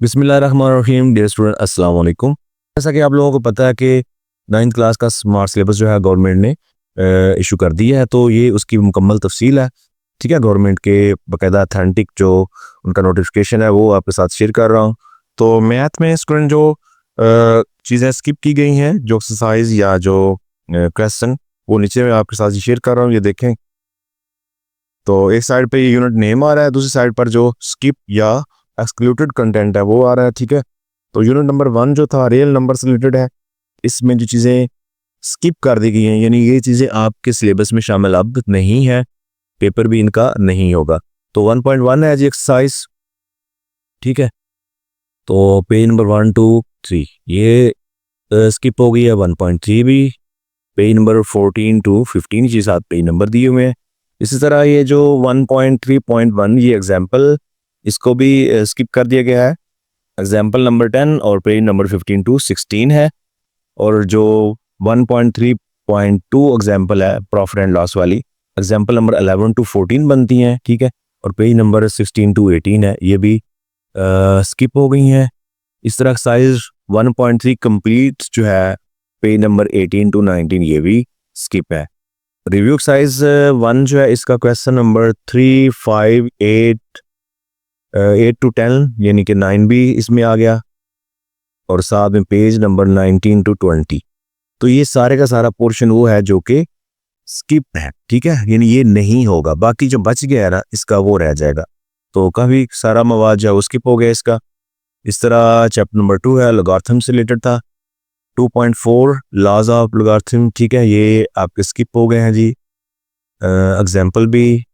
बिस्मिल्लाहिर्रहमानिर्रहीम। Dear student, अस्सलाम वालेकुम। जैसा कि आप लोगों को पता है कि 9th क्लास का स्मार्ट सिलेबस जो है गवर्नमेंट ने इशू कर दिया है, तो ये उसकी मुकम्मल तफसील है। ठीक है, गवर्नमेंट के बाकायदा अथेंटिक जो उनका नोटिफिकेशन है वो आपके साथ शेयर कर रहा हूँ। तो मैथ में स्टूडेंट जो चीज़ें स्किप की गई हैं, जो एक्सरसाइज या जो क्वेश्चन, वो नीचे मैं आपके साथ शेयर कर रहा हूँ, ये देखें। तो एक साइड पे यूनिट नेम आ रहा है, दूसरी साइड पर जो स्किप या एक्सक्लूडेड कंटेंट है वो आ रहा है। ठीक है, तो यूनिट नंबर 1 जो था रियल नंबर से रिलेटेड है, इसमें जो चीज़ें स्किप कर दी गई हैं, यानी ये चीज़ें आपके सिलेबस में शामिल अब नहीं है, पेपर भी इनका नहीं होगा। तो 1.1 है जी एक्सरसाइज। ठीक है, तो पेज नंबर 1 2 3 ये स्किप हो गई है। 1.3 भी, पेज नंबर 14 to 15 के साथ पेज नंबर दिए हुए हैं। इसी तरह ये जो 1.3.1 ये एग्जाम्पल, इसको भी स्किप कर दिया गया है। एग्जाम्पल नंबर 10 और पेज नंबर 15 to 16 है। और जो 1.3.2 एग्जाम्पल है प्रॉफिट एंड लॉस वाली, एग्जाम्पल नंबर 11 to 14 बनती हैं। ठीक है, और पेज नंबर 16 to 18 है, ये भी स्किप हो गई हैं। इस तरह एक्सरसाइज 1.3 कंप्लीट जो है पेज नंबर 18 to 19 ये भी स्किप है। रिव्यू एक्सरसाइज 1 जो है, इसका क्वेश्चन नंबर 3 5 8 to 10 यानी कि 9 भी इसमें आ गया, और साथ में पेज नंबर 19 to 20। तो ये सारे का सारा पोर्शन वो है जो कि स्किप है। ठीक है, यानी ये नहीं होगा, बाकी जो बच गया है ना इसका वो रह जाएगा। तो काफ़ी सारा मवाद जो है वो स्किप हो गया इसका। इस तरह चैप्टर नंबर 2 है, लॉगरिथम से रिलेटेड था। 2.4 लॉज ऑफ लॉगरिथम, ठीक है, ये आपके स्किप हो गए हैं जी। एग्जाम्पल भी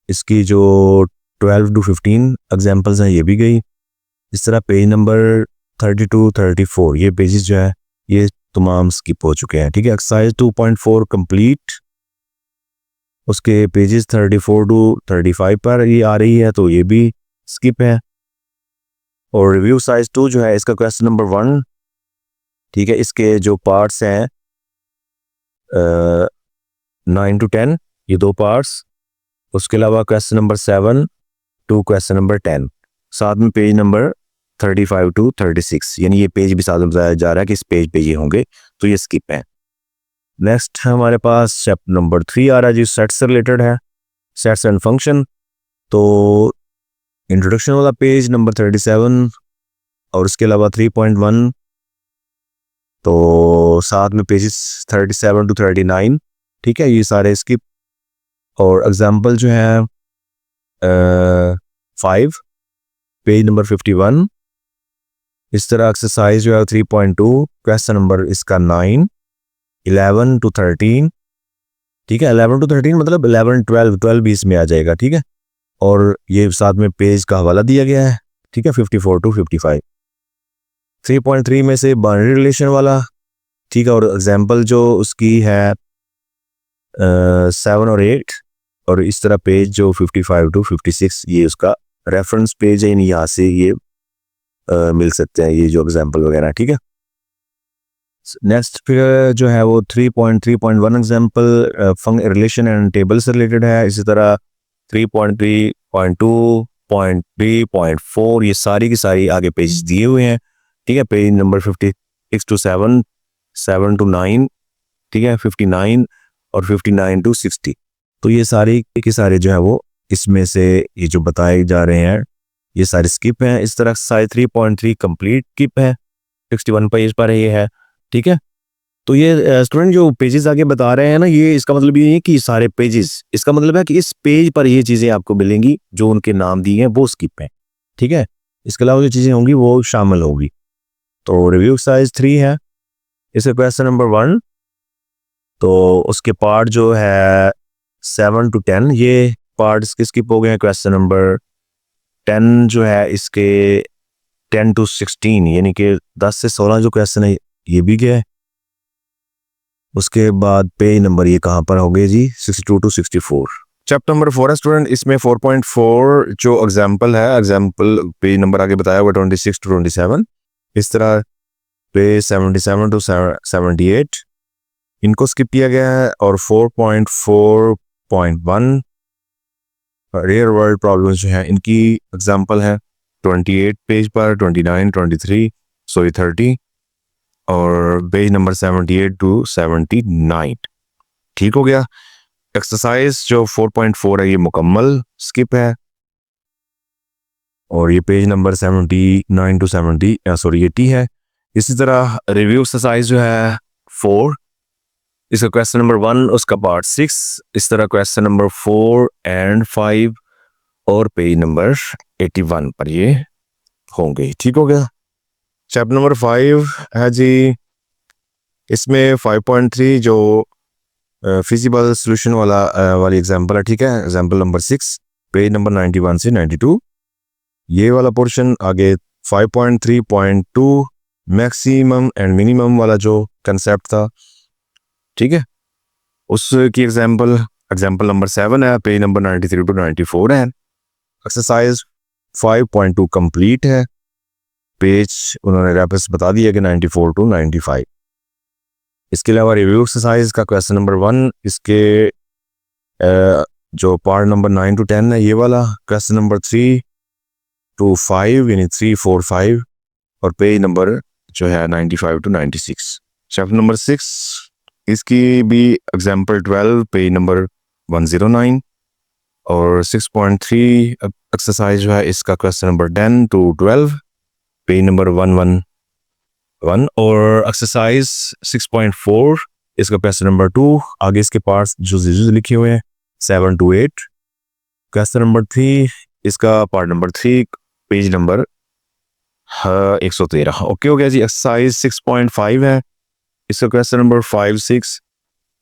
इसकी जो 12 to 15 एग्जाम्पल्स हैं ये भी गई। इस तरह पेज नंबर 32 34 ये पेजेस जो है ये तमाम स्किप हो चुके हैं। ठीक है, एक्सरसाइज 2.4 कंप्लीट, उसके पेजेस 34 to 35 पर ये आ रही है, तो ये भी स्किप है। और रिव्यू साइज 2 जो है, इसका क्वेश्चन नंबर 1, ठीक है, इसके जो पार्ट्स हैं 9 to 10 ये 2 पार्ट्स, उसके अलावा question number 7 to question number 10, साथ में पेज नंबर 35 to 36, यानी ये पेज भी साथ में बताया जा रहा है कि इस पेज पे ये होंगे, तो ये स्किप है। नेक्स्ट हमारे पास चैप्टर नंबर 3 आ रहा है जी, सेट से रिलेटेड है, सेट्स एंड फंक्शन। तो इंट्रोडक्शन वाला पेज नंबर 37 और उसके अलावा 3.1, तो साथ में पेजेस 37 to 39, ठीक है, ये सारे स्किप। और एग्जाम्पल जो है 5 पेज नंबर 51। इस तरह एक्सरसाइज जो है 3.2 क्वेश्चन नंबर इसका 9 11 to 13, ठीक है, 11 to 13 मतलब 11 12 भी इसमें आ जाएगा। ठीक है, और ये साथ में पेज का हवाला दिया गया है। ठीक है, 54 to 55। 3.3 में से बाइनरी रिलेशन वाला, ठीक है, और एग्जाम्पल जो उसकी है 7 और 8, और इस तरह पेज जो 55 to 56 ये उसका रेफरेंस पेज है, यहाँ से ये मिल सकते हैं ये जो एग्जाम्पल वगैरह। ठीक है, नेक्स्ट फिर जो है वो 3.3.1 एग्जाम्पल रिलेशन एंड टेबल से रिलेटेड है। इसी तरह 3.3.2.3.4 ये सारी की सारी आगे पेज दिए हुए हैं। ठीक है, पेज नंबर 56 to 7 7 to 9, ठीक है, 59 और 59 to 60। तो ये सारे के सारे जो है वो इसमें से ये जो बताए जा रहे हैं ये सारे स्किप हैं। इस तरह साइज 3.3 कंप्लीट स्किप है, 61 पेज पर ये है। ठीक है, तो ये स्टूडेंट जो पेजेस आगे बता रहे हैं ना, ये इसका मतलब ये है कि सारे पेजेस, इसका मतलब है कि इस पेज पर ये चीज़ें आपको मिलेंगी जो उनके नाम दिए हैं वो स्किप हैं। ठीक है, इसके अलावा जो चीज़ें होंगी वो शामिल होगी। तो रिव्यू साइज 3 है, इसका क्वेश्चन नंबर 1, तो उसके पार्ट जो है 7 to 10 ये पार्ट इसके स्किप हो गए हैं। क्वेश्चन नंबर 10 जो है इसके 10 to 16 यानी कि 10 से 16 जो क्वेश्चन है ये भी गया है। उसके बाद पेज नंबर ये कहाँ पर हो गए जी, 62 to 64। चैप्टर नंबर 4 है स्टूडेंट, इसमें 4.4 जो एग्जाम्पल है, एग्जाम्पल पेज नंबर आगे बताया हुआ 26 to 27। इस तरह पेज 77 to 78 इनको स्किप किया गया है। और 4.4.1 रियल वर्ल्ड प्रॉब्लम्स जो है इनकी एग्जाम्पल है। 28 पेज पर, 29, 23, सो ये 30 और पेज नंबर 78 टू 79। ठीक हो गया। एक्सरसाइज जो 4.4 है ये मुकम्मल स्किप है और ये पेज नंबर 79 टू 80 है। इसी तरह रिव्यू एक्सरसाइज जो है 4, इसका क्वेश्चन नंबर 1, उसका पार्ट 6, इस तरह क्वेश्चन नंबर 4 एंड 5 और पेज नंबर 81 पर ये होंगे। ठीक हो गया। चैप्टर नंबर 5 है जी, इसमें 5.3 जो फिजिबल सोल्यूशन वाली एग्जांपल है। ठीक है, एग्जांपल नंबर 6 पेज नंबर 91 से 92 ये वाला पोर्शन। आगे 5.3.2 मैक्सिमम एंड मिनिमम वाला जो कंसेप्ट था, ठीक है, उसकी एग्जांपल नंबर 7 है, पेज नंबर 93 टू 94 है। एक्सरसाइज 5.2 कंप्लीट है, पेज उन्होंने रेफरेंस बता दिया कि 94 टू 95। इसके अलावा रिव्यू एक्सरसाइज का क्वेश्चन नंबर 1, इसके जो पार्ट नंबर 9 टू 10 है ये वाला, क्वेश्चन नंबर 3 टू 5 यानी 3, 4, 5 और पेज नंबर जो है 95 टू 96। चैप्टर नंबर 6 इसकी भी एग्जाम्पल 12 पेज नंबर 109 और 6.3 एक्सरसाइज जो है इसका question number 10 to 12 page number 111 और एक्सरसाइज 6.4 इसका क्वेश्चन नंबर 2। आगे इसके पार्ट्स जो लिखे हुए हैं 7 टू 8। क्वेश्चन नंबर 3 इसका part number 3 page number 113। Okay हो गया जी। एक्सरसाइज 6.5 है, इसका question number 5, 6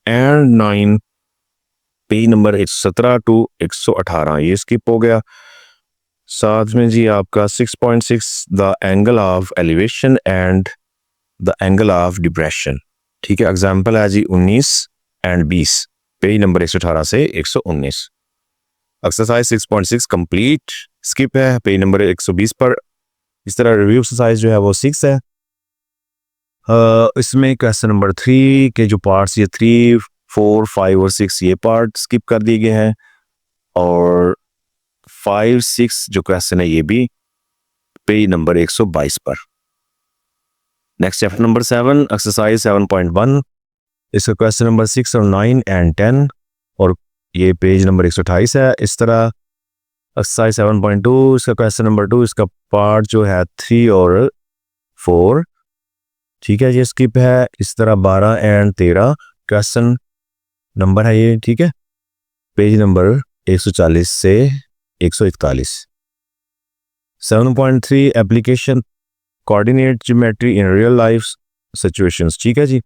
and 9 page number 117 to 118 ये स्किप हो गया। साथ में जी आपका 6.6 the angle of elevation and the angle of depression. ठीक है, एग्जाम्पल है जी 19 एंड 20 पेज नंबर 118 से 119। एक्सरसाइज 6.6 कंप्लीट स्किप है पेज नंबर 120 पर। इस तरह रिव्यू एक्सरसाइज जो है वो 6 है। इसमें क्वेश्चन नंबर 3 के जो पार्ट्स ये 3, 4, 5 और 6 ये पार्ट स्किप कर दिए गए हैं और 5, 6 जो क्वेश्चन है ये भी पेज नंबर 122 पर। नेक्स्ट चैप्टर नंबर 7 एक्सरसाइज 7.1 इसका क्वेश्चन नंबर 6 और 9 एंड 10 और ये पेज नंबर 128 है। इस तरह एक्सरसाइज 7.2 इसका क्वेश्चन नंबर 2 इसका पार्ट जो है 3 और 4, ठीक है, ये स्किप है। इस तरह 12 एंड 13 क्वेश्चन नंबर है ये, ठीक है, पेज नंबर 140 से 141। 7.3 application coordinate geometry in real life situations. ठीक है जी,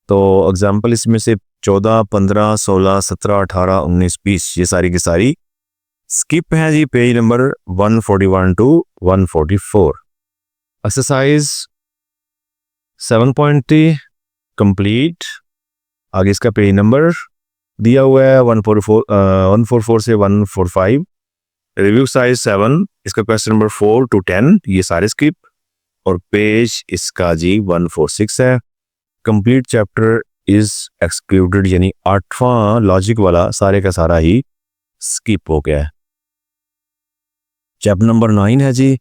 तो एग्जांपल इसमें से 14, 15, 16, 17, 18, 19, 20 ये सारी की सारी स्किप है जी page number 141 to 144। Exercise 7.3 complete. आगे इसका पेज नंबर दिया हुआ है 144 से 145। रिव्यू साइज 7 इसका क्वेश्चन नंबर 4 टू 10 ये सारे स्किप और पेज इसका जी 146 है। कंप्लीट चैप्टर इज एक्सक्लूडेड यानी 8वां लॉजिक वाला सारे का सारा ही स्किप हो गया है। चैप्टर नंबर 9 है जी,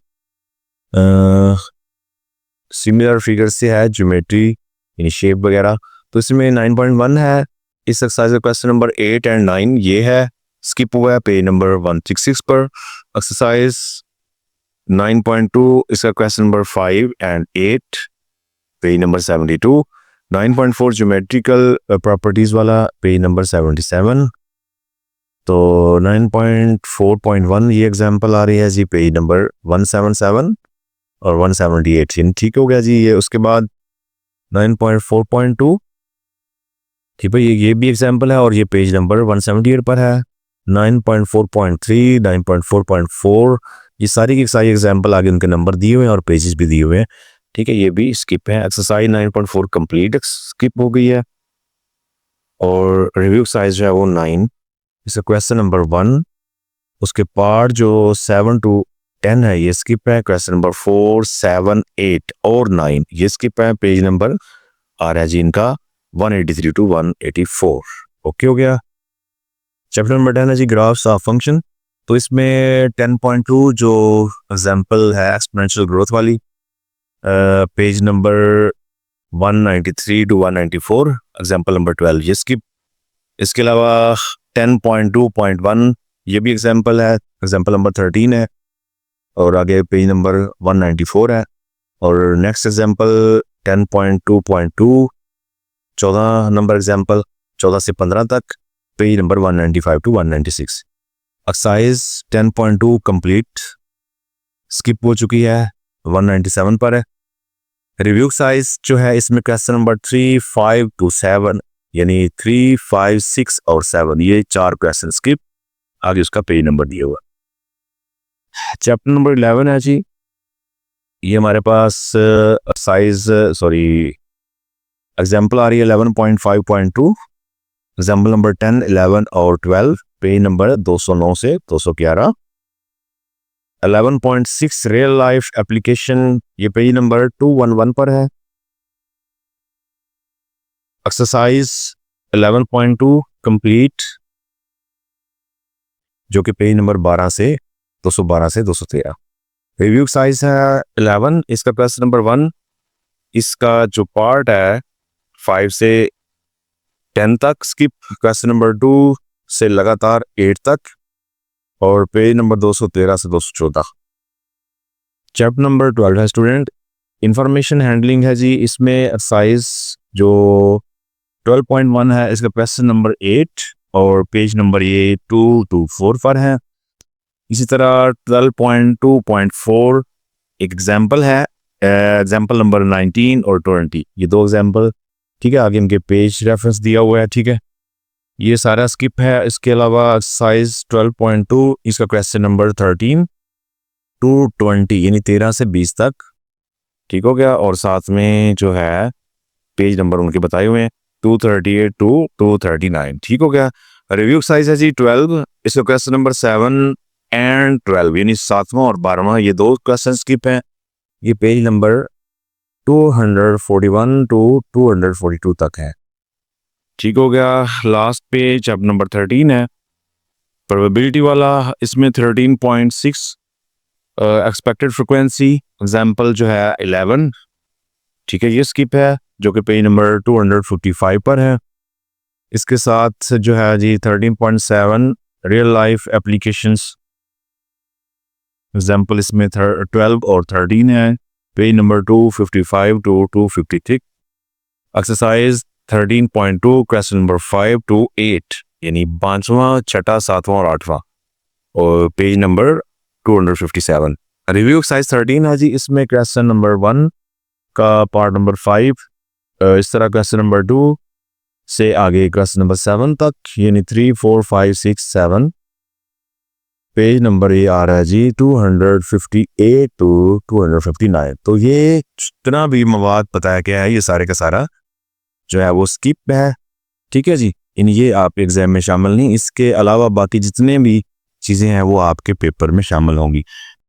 सिमिलर फिगर से है ज्योमेट्री यानी शेप वगैरह, तो इसमें 9.1 है। इस एक्सरसाइज का क्वेश्चन नंबर 8 एंड 9 ये है, स्किप हुआ है पेज नंबर 166 पर। एक्सरसाइज 9.2 इसका question number 5 and 8 page number 72। 9.4 geometrical properties वाला पेज नंबर 77। तो 9.4.1 ये एग्जांपल आ रही है जी पेज नंबर 177 और 178। ठीक हो गया जी। ये उसके बाद 9.4.2 ठीक है, ये भी एग्जांपल है और ये पेज नंबर 178 पर है। 9.4.3, 9.4.4 ये सारी की सारी एग्जांपल आगे उनके नंबर दिए हुए हैं और पेजेस भी दिए हुए हैं। ठीक है, ये भी स्किप है। एक्सरसाइज 9.4 कंप्लीट स्किप हो गई है और रिव्यू साइज जो है वो 9। इसका क्वेश्चन नंबर 1 उसके पार्ट जो 7 टू 10 है ये स्किप है। क्वेश्चन नंबर 4, 7, 8 और 9 ये स्किप है। पेज नंबर आ रहा है जी इनका 183 टू 184। ओके हो गया। चैप्टर नंबर 10 है जी ग्राफ्स ऑफ फंक्शन। तो इसमें 10.2 जो एग्जाम्पल है एक्सपोनेंशियल ग्रोथ वाली, page number 193 to 194, example number 12 ये स्किप। इसके अलावा 10.2.1 ये भी एग्जाम्पल है, एग्जाम्पल नंबर 13 है, और आगे पेज नंबर 194 है। और नेक्स्ट एग्जाम्पल 10.2.2 14 नंबर एग्जाम्पल, 14 से 15 तक, page number 195 to 196। Exercise 10.2 complete skip हो चुकी है, 197 पर है। रिव्यू साइज जो है इसमें क्वेश्चन नंबर 3, 5 टू 7 यानी 3, 5, 6 और 7 ये 4 क्वेश्चन स्किप, आगे उसका पेज नंबर दिया हुआ। चैप्टर नंबर 11 है जी, ये हमारे पास साइज एग्जाम्पल आ रही है 11.5.2, एग्जाम्पल नंबर 10, 11 और 12, पेज नंबर 209 से 211। 11.6 रियल लाइफ एप्लीकेशन, ये पेज नंबर 211 पर है। एक्सरसाइज 11.2 कंप्लीट जो कि पेज नंबर 12 से 213। रिव्यू साइज है 11, इसका क्वेश्चन नंबर 1, इसका जो पार्ट है 5 से 10 तक स्किप, क्वेश्चन नंबर 2 से लगातार 8 तक, और पेज नंबर 213 से 214। चैप्टर नंबर 12 है स्टूडेंट, इंफॉर्मेशन हैंडलिंग है जी। इसमें एक्सरसाइज जो 12.1 है इसका क्वेश्चन नंबर 8 और पेज नंबर ये 2 to 4 पर है। इसी तरह 12.2.4 एक एग्जाम्पल है, एग्जाम्पल नंबर 19 और 20, ये 2 एग्जाम्पल, ठीक है, आगे इनके पेज रेफरेंस दिया हुआ है, ठीक है, ये सारा स्किप है। इसके अलावा एक्सरसाइज 12.2 इसका क्वेश्चन नंबर 13 to 20 यानी 13 से 20 तक, ठीक हो गया, और साथ में जो है पेज नंबर उनके बताए हुए हैं 238 to 239, ठीक हो गया। रिव्यू साइज है जी 12, इसका क्वेश्चन नंबर 7 एंड 12 यानी 7वां और 12वां ये 2 क्वेश्चन स्किप हैं, ये पेज नंबर 241 to 242 तक है, ठीक हो गया। लास्ट पेज चैप्टर नंबर 13 है, प्रोबेबिलिटी वाला, इसमें 13.6 एक्सपेक्टेड फ्रिक्वेंसी, एग्जाम्पल जो है 11, ठीक है, ये स्किप है जो कि पेज नंबर 255 पर है। इसके साथ जो है जी 13.7 रियल लाइफ एप्लीकेशंस, एग्जाम्पल इसमें 12 और 13 है, page number 255 to 253। Exercise 13.2 question number 5 to 8 यानी 5वां, 6वां, 7वां और 8वां, और पेज नंबर 257। रिव्यू एक्सरसाइज 13 है जी, इसमें क्वेश्चन नंबर 1 का पार्ट नंबर 5, इस तरह क्वेश्चन नंबर 2 से आगे क्वेश्चन नंबर 7 तक यानी 3, 4, 5, 6, 7, पेज नंबर ये आ रहा है जी 258 to 259। तो ये जितना भी मवाद बताया गया है ये सारे का सारा जो है वो स्किप है, ठीक है जी, इन ये आप एग्जाम में शामिल नहीं, इसके अलावा बाकी जितने भी चीज़ें हैं वो आपके पेपर में शामिल होंगी।